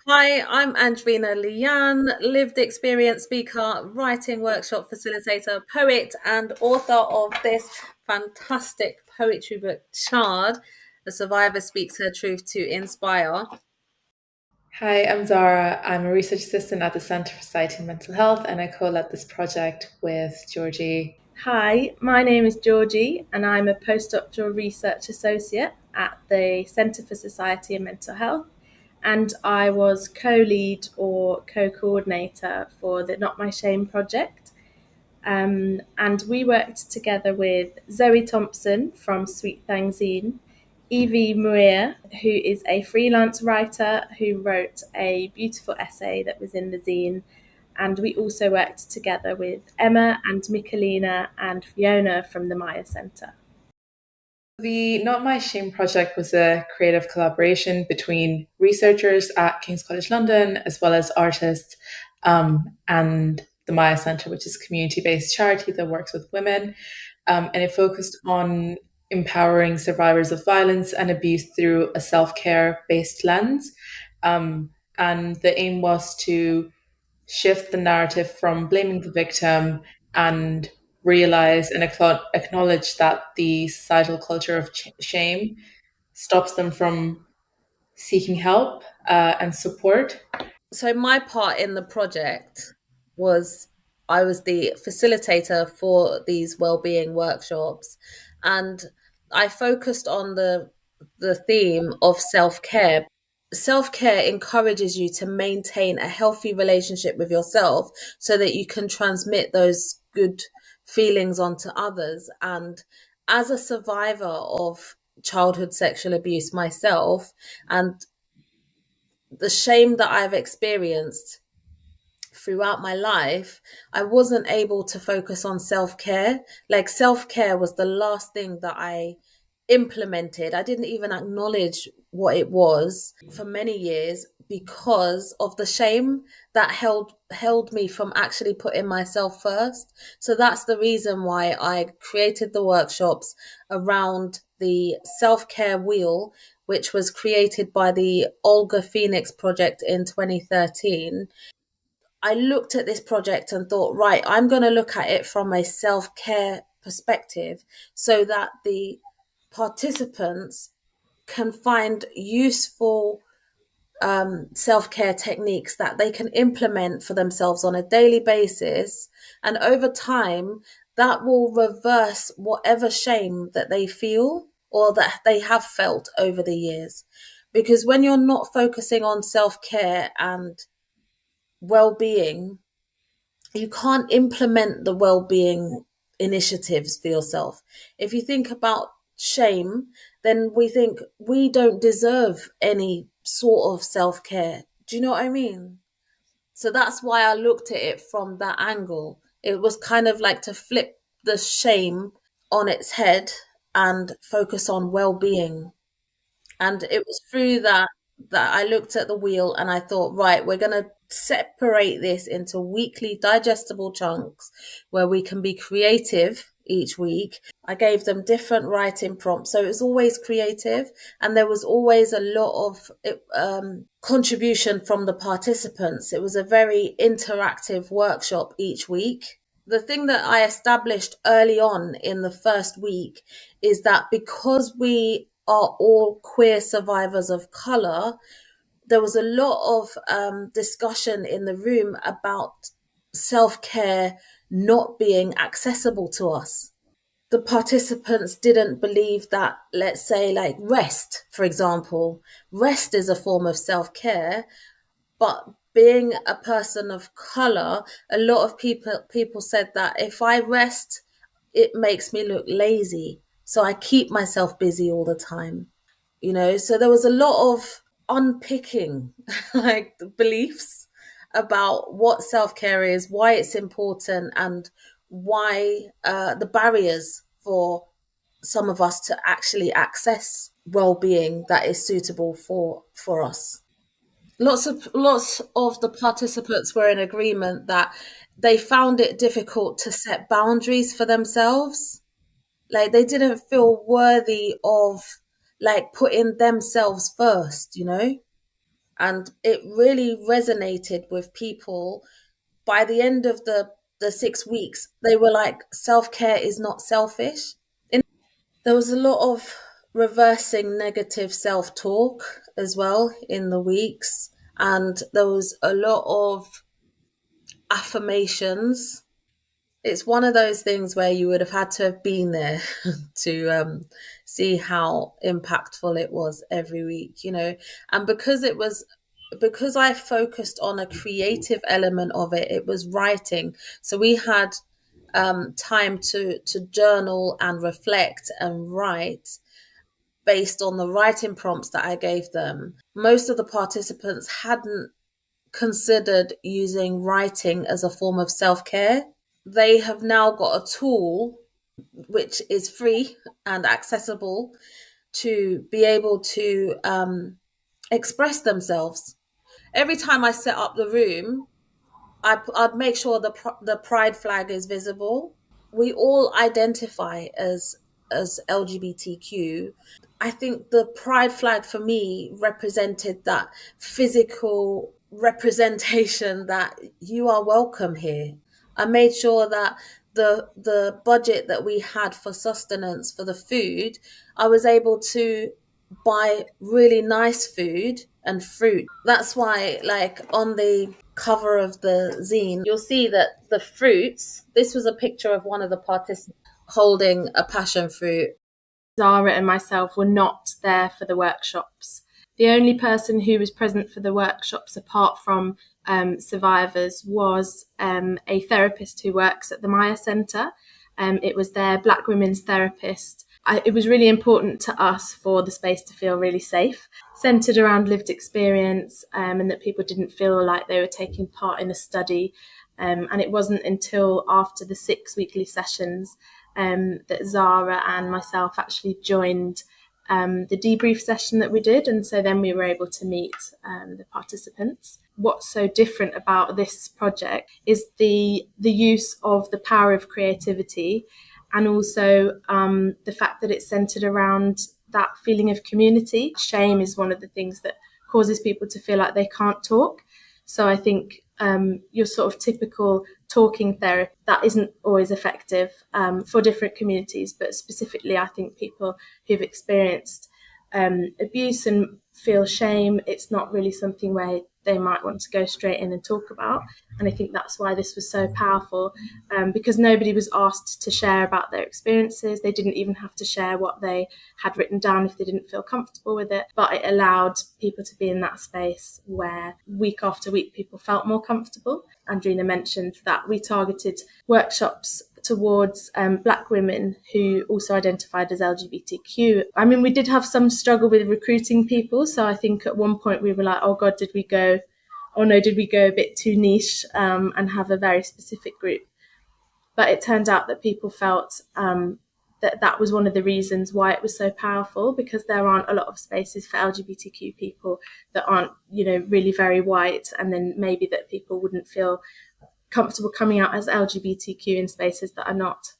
Hi, I'm Andreena Leanne, lived experience speaker, writing workshop facilitator, poet, and author of this fantastic poetry book, Charred. The survivor speaks her truth to inspire. Hi, I'm Zara. I'm a research assistant at the Centre for Society and Mental Health, and I co-led this project with Georgie. Hi, my name is Georgie, and I'm a postdoctoral research associate at the Centre for Society and Mental Health. And I was co lead or co coordinator for the Not My Shame project. And we worked together with Zoe Thompson from Sweet-Thang Zine, Evie Muir, who is a freelance writer who wrote a beautiful essay that was in the zine. And we also worked together with Emma and Michelina and Fiona from the Maya Centre. The Not My Shame project was a creative collaboration between researchers at King's College London, as well as artists, and the Maya Centre, which is a community-based charity that works with women. And it focused on empowering survivors of violence and abuse through a self-care based lens. Um, and the aim was to shift the narrative from blaming the victim and realize and acknowledge that the societal culture of shame stops them from seeking help and support. So, my part in the project was I was the facilitator for these well-being workshops, and I focused on the theme of self-care. Self-care encourages you to maintain a healthy relationship with yourself so that you can transmit those good feelings onto others. And as a survivor of childhood sexual abuse myself, and the shame that I've experienced throughout my life, I wasn't able to focus on self care. Like, self care was the last thing that I implemented. I didn't even acknowledge what it was for many years because of the shame that held me from actually putting myself first. So that's the reason why I created the workshops around the self-care wheel, which was created by the Olga Phoenix project in 2013. I looked at this project and thought, right, I'm going to look at it from a self care perspective so that the participants can find useful self care techniques that they can implement for themselves on a daily basis. And over time, that will reverse whatever shame that they feel or that they have felt over the years. Because when you're not focusing on self care and well being, you can't implement the well-being initiatives for yourself. If you think about shame, then we think we don't deserve any sort of self-care. Do you know what I mean? So that's why I looked at it from that angle. It was kind of like to flip the shame on its head and focus on well-being. And it was through that I looked at the wheel and I thought, right, we're going to separate this into weekly digestible chunks where we can be creative each week. I gave them different writing prompts. So it was always creative and there was always a lot of contribution from the participants. It was a very interactive workshop each week. The thing that I established early on in the first week is that because we are all queer survivors of color, there was a lot of discussion in the room about self care not being accessible to us. The participants didn't believe that, let's say, like rest, for example, rest is a form of self care, but being a person of color, a lot of people said that if I rest, it makes me look lazy. So I keep myself busy all the time, so there was a lot of unpicking like the beliefs about what self-care is, why it's important, and why the barriers for some of us to actually access well-being that is suitable for us. Lots of the participants were in agreement that they found it difficult to set boundaries for themselves. Like, they didn't feel worthy of like putting themselves first. And it really resonated with people. By the end of the 6 weeks, they were like, self-care is not selfish. There was a lot of reversing negative self-talk as well in the weeks. And there was a lot of affirmations. It's one of those things where you would have had to have been there to see how impactful it was every week, And because I focused on a creative element of it, it was writing. So we had time to journal and reflect and write based on the writing prompts that I gave them. Most of the participants hadn't considered using writing as a form of self-care. They have now got a tool which is free and accessible to be able to express themselves. Every time I set up the room, I'd make sure the pride flag is visible. We all identify as LGBTQ. I think the pride flag for me represented that physical representation that you are welcome here. I made sure that the budget that we had for sustenance for the food, I was able to buy really nice food and fruit. That's why, like, on the cover of the zine, you'll see that the fruits, this was a picture of one of the participants holding a passion fruit. Zara and myself were not there for the workshops. The only person who was present for the workshops, apart from survivors, was a therapist who works at the Muir Centre. It was their Black women's therapist. It was really important to us for the space to feel really safe, centred around lived experience, and that people didn't feel like they were taking part in a study. And it wasn't until after the 6 weekly sessions that Zara and myself actually joined the debrief session that we did. And so then we were able to meet the participants. What's so different about this project is the use of the power of creativity, and also the fact that it's centered around that feeling of community. Shame is one of the things that causes people to feel like they can't talk. So I think your sort of typical talking therapy, that isn't always effective for different communities, but specifically I think people who've experienced abuse and feel shame, it's not really something where they might want to go straight in and talk about. And I think that's why this was so powerful, because nobody was asked to share about their experiences. They didn't even have to share what they had written down if they didn't feel comfortable with it. But it allowed people to be in that space where week after week people felt more comfortable. Andreena mentioned that we targeted workshops towards Black women who also identified as LGBTQ. I mean, we did have some struggle with recruiting people. So I think at one point we were like, oh God, did we go a bit too niche and have a very specific group? But it turned out that people felt that was one of the reasons why it was so powerful, because there aren't a lot of spaces for LGBTQ people that aren't, really very white, and then maybe that people wouldn't feel comfortable coming out as LGBTQ in spaces that are not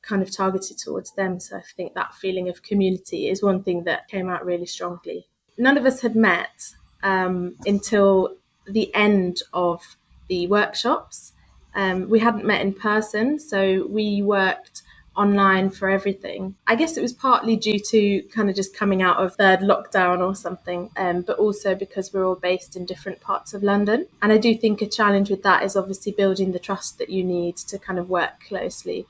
kind of targeted towards them. So I think that feeling of community is one thing that came out really strongly. None of us had met until the end of the workshops. We hadn't met in person, so we worked online for everything. I guess it was partly due to kind of just coming out of third lockdown or something, but also because we're all based in different parts of London. And I do think a challenge with that is obviously building the trust that you need to kind of work closely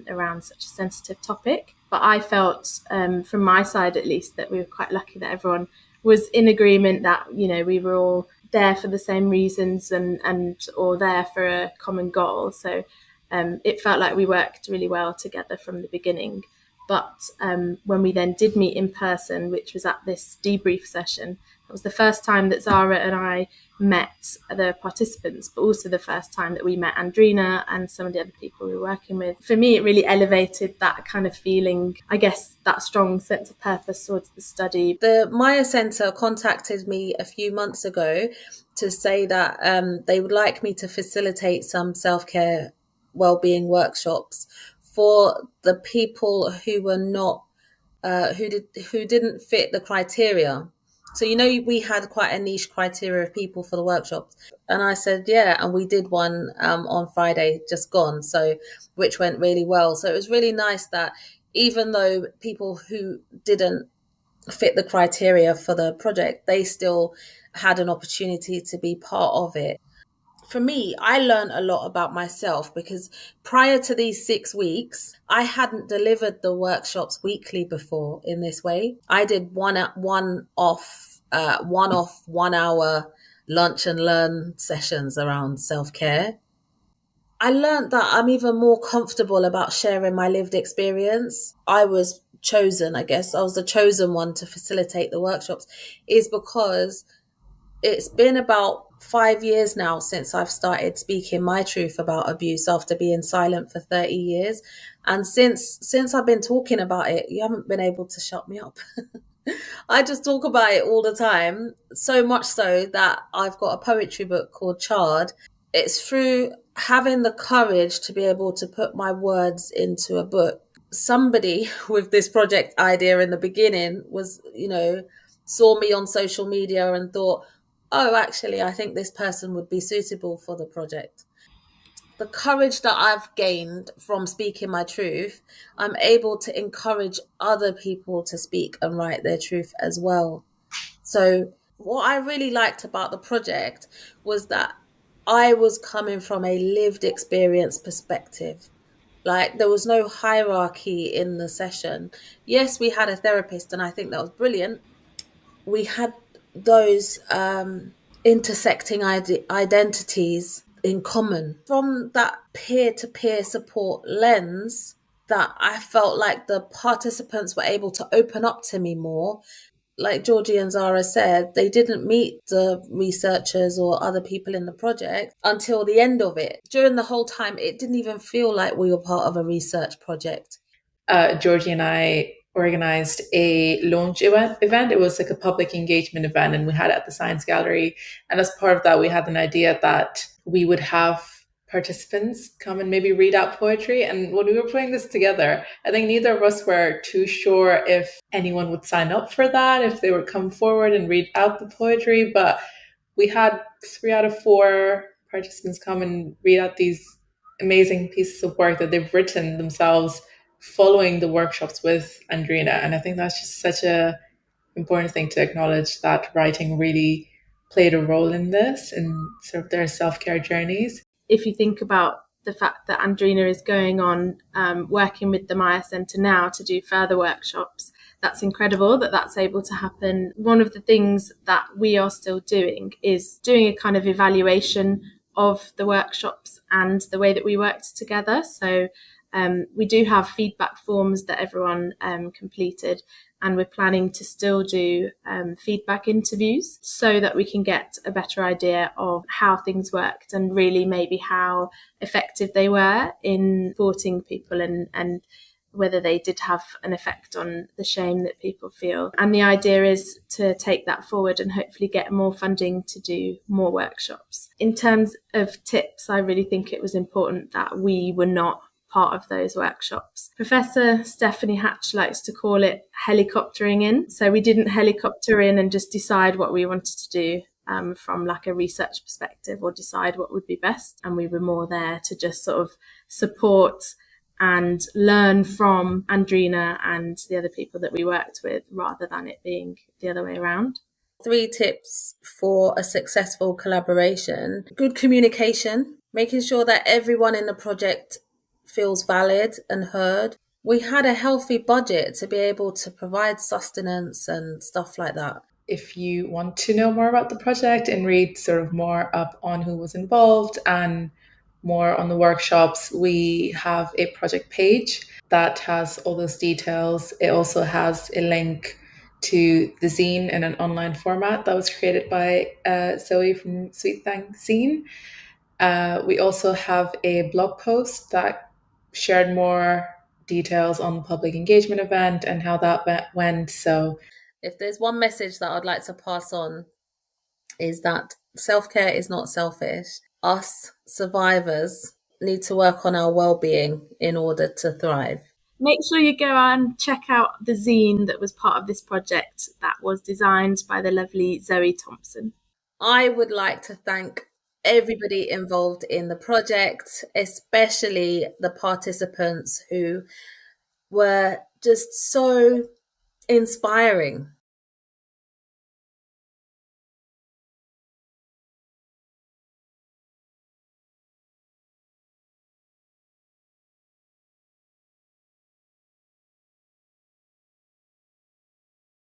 around such a sensitive topic. But I felt, from my side at least, that we were quite lucky that everyone was in agreement that, we were all there for the same reasons and or there for a common goal. So it felt like we worked really well together from the beginning. But when we then did meet in person, which was at this debrief session, it was the first time that Zara and I met the participants, but also the first time that we met Andreena and some of the other people we were working with. For me, it really elevated that kind of feeling, I guess, that strong sense of purpose towards the study. The Muir Centre contacted me a few months ago to say that they would like me to facilitate some self-care wellbeing workshops for the people who were not who didn't fit the criteria. So, we had quite a niche criteria of people for the workshops. And I said, yeah. And we did one on Friday, just gone. So, which went really well. So it was really nice that even though people who didn't fit the criteria for the project, they still had an opportunity to be part of it. For me, I learned a lot about myself because prior to these 6 weeks, I hadn't delivered the workshops weekly before in this way. I did one off 1 hour lunch and learn sessions around self-care. I learned that I'm even more comfortable about sharing my lived experience. I was chosen, I guess, I was the chosen one to facilitate the workshops, is because it's been about 5 years now since I've started speaking my truth about abuse after being silent for 30 years. And since I've been talking about it, you haven't been able to shut me up. I just talk about it all the time, so much so that I've got a poetry book called Charred. It's through having the courage to be able to put my words into a book. Somebody with this project idea in the beginning was, saw me on social media and thought, oh, actually, I think this person would be suitable for the project. The courage that I've gained from speaking my truth, I'm able to encourage other people to speak and write their truth as well. So, what I really liked about the project was that I was coming from a lived experience perspective. Like, there was no hierarchy in the session. Yes, we had a therapist, and I think that was brilliant. We had those intersecting identities in common. From that peer to peer support lens, that I felt like the participants were able to open up to me more. Like Georgie and Zara said, they didn't meet the researchers or other people in the project until the end of it. During the whole time, it didn't even feel like we were part of a research project. Georgie and I organized a launch event. It was like a public engagement event, and we had it at the Science Gallery. And as part of that, we had an idea that we would have participants come and maybe read out poetry. And when we were putting this together, I think neither of us were too sure if anyone would sign up for that, if they would come forward and read out the poetry. But we had 3 out of 4 participants come and read out these amazing pieces of work that they've written themselves following the workshops with Andreena. And I think that's just such a important thing to acknowledge, that writing really played a role in this and sort of their self-care journeys. If you think about the fact that Andreena is going on working with the Maya Centre now to do further workshops, that's incredible that that's able to happen. One of the things that we are still doing is doing a kind of evaluation of the workshops and the way that we worked together. So we do have feedback forms that everyone completed, and we're planning to still do feedback interviews so that we can get a better idea of how things worked and really maybe how effective they were in supporting people and whether they did have an effect on the shame that people feel. And the idea is to take that forward and hopefully get more funding to do more workshops. In terms of tips, I really think it was important that we were not part of those workshops. Professor Stephanie Hatch likes to call it helicoptering in. So we didn't helicopter in and just decide what we wanted to do from like a research perspective or decide what would be best. And we were more there to just sort of support and learn from Andreena and the other people that we worked with, rather than it being the other way around. 3 tips for a successful collaboration: good communication, making sure that everyone in the project feels valid and heard. We had a healthy budget to be able to provide sustenance and stuff like that. If you want to know more about the project and read sort of more up on who was involved and more on the workshops, we have a project page that has all those details. It also has a link to the zine in an online format that was created by Zoe from Sweet-Thang Zine. We also have a blog post that shared more details on the public engagement event and how that went. So if there's one message that I'd like to pass on, is that self-care is not selfish. Us survivors need to work on our well-being in order to thrive. make sure you go and check out the zine that was part of this project that was designed by the lovely Zoe Thompson. I would like to thank everybody involved in the project, especially the participants who were just so inspiring.